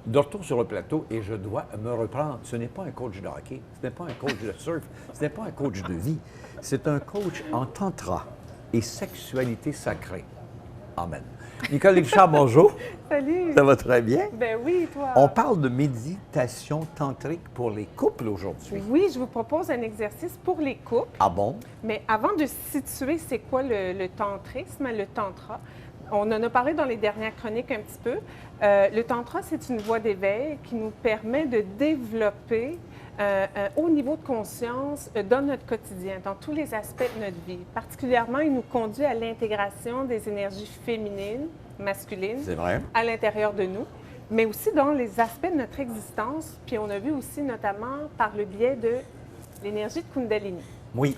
De retour sur le plateau et je dois me reprendre. Ce n'est pas un coach de hockey, ce n'est pas un coach de surf, ce n'est pas un coach de vie. C'est un coach en tantra et sexualité sacrée. Amen. Nicole Richard, bonjour. Salut! Ça va très bien? Ben oui, toi! On parle de méditation tantrique pour les couples aujourd'hui. Oui, je vous propose un exercice pour les couples. Ah bon? Mais avant de situer c'est quoi le tantrisme, le tantra, on en a parlé dans les dernières chroniques un petit peu. Le tantra, c'est une voie d'éveil qui nous permet de développer un haut niveau de conscience dans notre quotidien, dans tous les aspects de notre vie. Particulièrement, il nous conduit à l'intégration des énergies féminines, masculines, C'est vrai. à l'intérieur de nous, mais aussi dans les aspects de notre existence. Puis on a vu aussi notamment par le biais de l'énergie de Kundalini. Oui.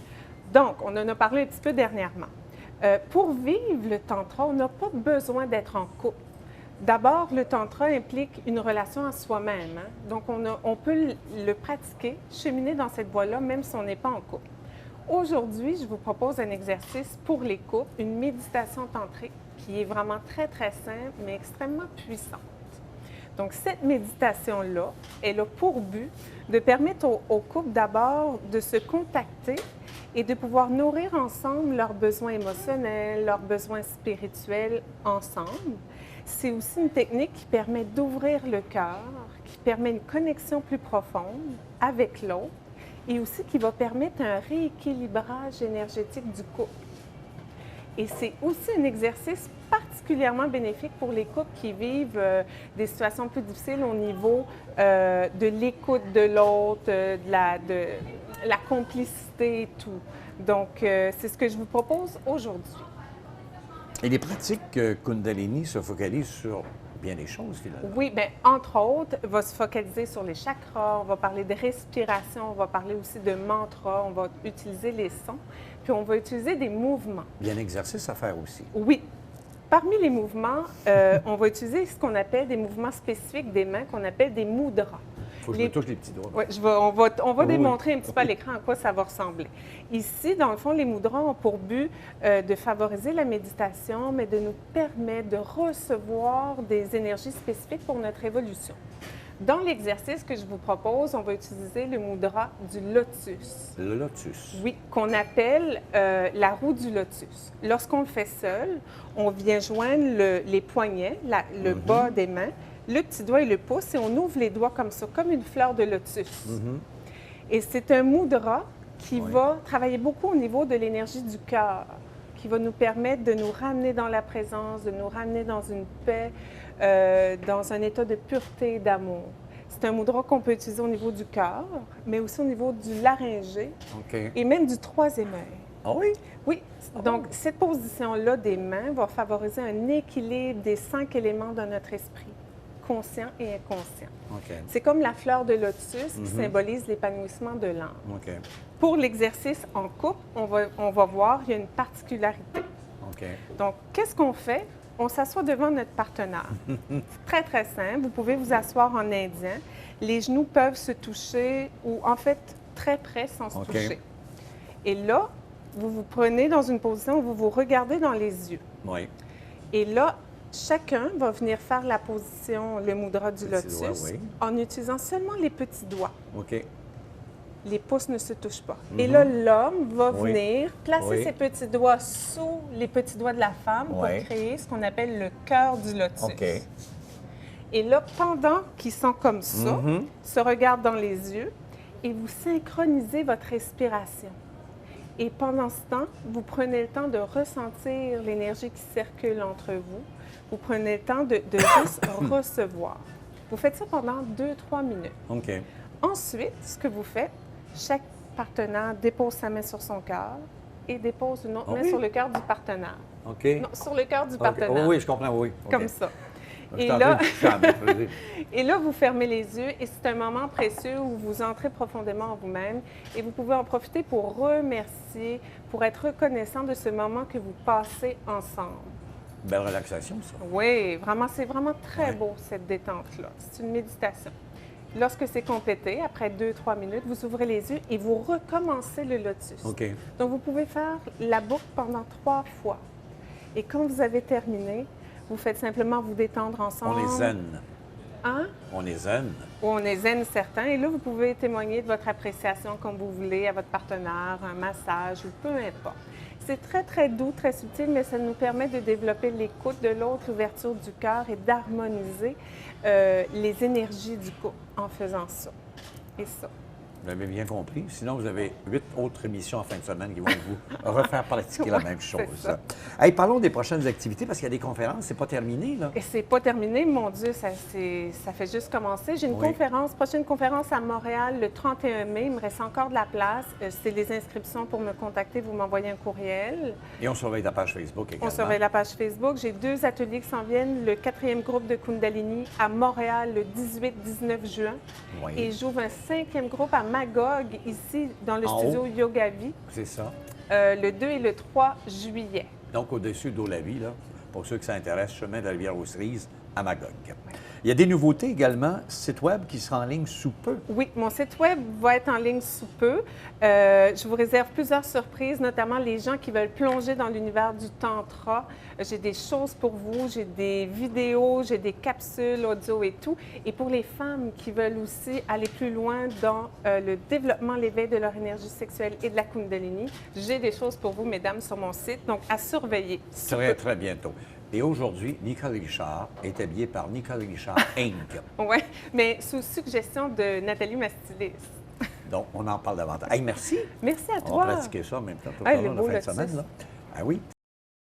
Donc, on en a parlé un petit peu dernièrement. Pour vivre le tantra, on n'a pas besoin d'être en couple. D'abord, le tantra implique une relation à soi-même. Hein? Donc, on peut le pratiquer, cheminer dans cette voie-là, même si on n'est pas en couple. Aujourd'hui, je vous propose un exercice pour les couples, une méditation tantrique qui est vraiment très, très simple, mais extrêmement puissante. Donc, cette méditation-là, elle a pour but de permettre aux couples d'abord de se contacter et de pouvoir nourrir ensemble leurs besoins émotionnels, leurs besoins spirituels ensemble. C'est aussi une technique qui permet d'ouvrir le cœur, qui permet une connexion plus profonde avec l'autre et aussi qui va permettre un rééquilibrage énergétique du couple. Et c'est aussi un exercice particulièrement bénéfique pour les couples qui vivent des situations plus difficiles au niveau de l'écoute de l'autre, de la complicité et tout. Donc, c'est ce que je vous propose aujourd'hui. Et les pratiques Kundalini se focalisent sur bien des choses, finalement. Oui, bien, entre autres, va se focaliser sur les chakras, on va parler de respiration, on va parler aussi de mantra, on va utiliser les sons, puis on va utiliser des mouvements. Il y a un exercice à faire aussi. Oui. Parmi les mouvements, on va utiliser ce qu'on appelle des mouvements spécifiques des mains, qu'on appelle des mudras. Il faut que je me touche les petits doigts. Oui, on va Oui. démontrer un petit peu à l'écran à quoi ça va ressembler. Ici, dans le fond, les mudras ont pour but de favoriser la méditation, mais de nous permettre de recevoir des énergies spécifiques pour notre évolution. Dans l'exercice que je vous propose, on va utiliser le mudra du lotus. Le lotus. Oui, qu'on appelle la roue du lotus. Lorsqu'on le fait seul, on vient joindre les poignets, le bas des mains, le petit doigt et le pouce, et on ouvre les doigts comme ça, comme une fleur de lotus. Et c'est un mudra qui va travailler beaucoup au niveau de l'énergie du cœur, qui va nous permettre de nous ramener dans la présence, de nous ramener dans une paix, dans un état de pureté et d'amour. C'est un mudra qu'on peut utiliser au niveau du cœur, mais aussi au niveau du laryngé et même du troisième œil. Ah oui? Oui, donc cette position-là des mains va favoriser un équilibre des 5 éléments de notre esprit, conscient et inconscient. C'est comme la fleur de lotus qui symbolise l'épanouissement de l'âme. Pour l'exercice en couple, on va voir, il y a une particularité. Donc, qu'est-ce qu'on fait? On s'assoit devant notre partenaire. C'est très, très simple. Vous pouvez vous asseoir en indien. Les genoux peuvent se toucher ou, en fait, très près sans se toucher. Et là, vous vous prenez dans une position où vous vous regardez dans les yeux. Oui. Et là, chacun va venir faire la position, le mudra du lotus, en utilisant seulement les petits doigts. Les pouces ne se touchent pas. Et là, l'homme va venir placer ses petits doigts sous les petits doigts de la femme pour créer ce qu'on appelle le cœur du lotus. Et là, pendant qu'ils sont comme ça, se regardent dans les yeux et vous synchronisez votre respiration. Et pendant ce temps, vous prenez le temps de ressentir l'énergie qui circule entre vous. Vous prenez le temps de juste recevoir. Vous faites ça pendant 2-3 minutes. Ensuite, ce que vous faites, chaque partenaire dépose sa main sur son cœur et dépose une autre main sur le cœur du partenaire. Non, sur le cœur du partenaire. Oui, je comprends, oui. Comme ça. Et là, vous fermez les yeux et c'est un moment précieux où vous entrez profondément en vous-même et vous pouvez en profiter pour remercier, pour être reconnaissant de ce moment que vous passez ensemble. Belle relaxation, ça. Oui, vraiment, c'est vraiment très beau, cette détente-là. C'est une méditation. Lorsque c'est complété, après 2-3 minutes, vous ouvrez les yeux et vous recommencez le lotus. Donc, vous pouvez faire la boucle pendant 3 fois. Et quand vous avez terminé, vous faites simplement vous détendre ensemble. On est zen. Hein? On est zen. Où on est zen certain. Et là, vous pouvez témoigner de votre appréciation comme vous voulez à votre partenaire, un massage ou peu importe. C'est très, très doux, très subtil, mais ça nous permet de développer l'écoute de l'autre, l'ouverture du cœur et d'harmoniser les énergies du couple en faisant ça. Et ça. Vous l'avez bien compris. Sinon, vous avez 8 autres émissions en fin de semaine qui vont vous refaire pratiquer la même chose. Hey, parlons des prochaines activités parce qu'il y a des conférences. C'est pas terminé, là? Et c'est pas terminé, mon Dieu, ça fait juste commencer. J'ai une prochaine conférence à Montréal le 31 mai. Il me reste encore de la place. C'est les inscriptions pour me contacter. Vous m'envoyez un courriel. Et on surveille la page Facebook également. On surveille la page Facebook. J'ai 2 ateliers qui s'en viennent. Le 4e groupe de Kundalini à Montréal le 18-19 juin. Oui. Et j'ouvre un 5e groupe à Magog, ici, dans le studio Yoga Vie. C'est ça. Le 2 et le 3 juillet. Donc, au-dessus d'Eau-la-Vie, là, pour ceux qui s'intéressent, chemin de la Rivière-aux-Cerises à Magog. Il y a des nouveautés également, site web qui sera en ligne sous peu. Oui, mon site web va être en ligne sous peu. Je vous réserve plusieurs surprises, notamment les gens qui veulent plonger dans l'univers du tantra. J'ai des choses pour vous, j'ai des vidéos, j'ai des capsules audio et tout. Et pour les femmes qui veulent aussi aller plus loin dans le développement, l'éveil de leur énergie sexuelle et de la Kundalini, j'ai des choses pour vous, mesdames, sur mon site. Donc, à surveiller. Très, très bientôt. Et aujourd'hui, Nicole Richard est habillée par Nicole Richard Inc. Oui, mais sous suggestion de Nathalie Mastilis. Donc, on en parle davantage. Hey, merci. Merci à toi. On va pratiquer ça en même temps tout à l'heure, la fin de semaine. Là. Ah oui.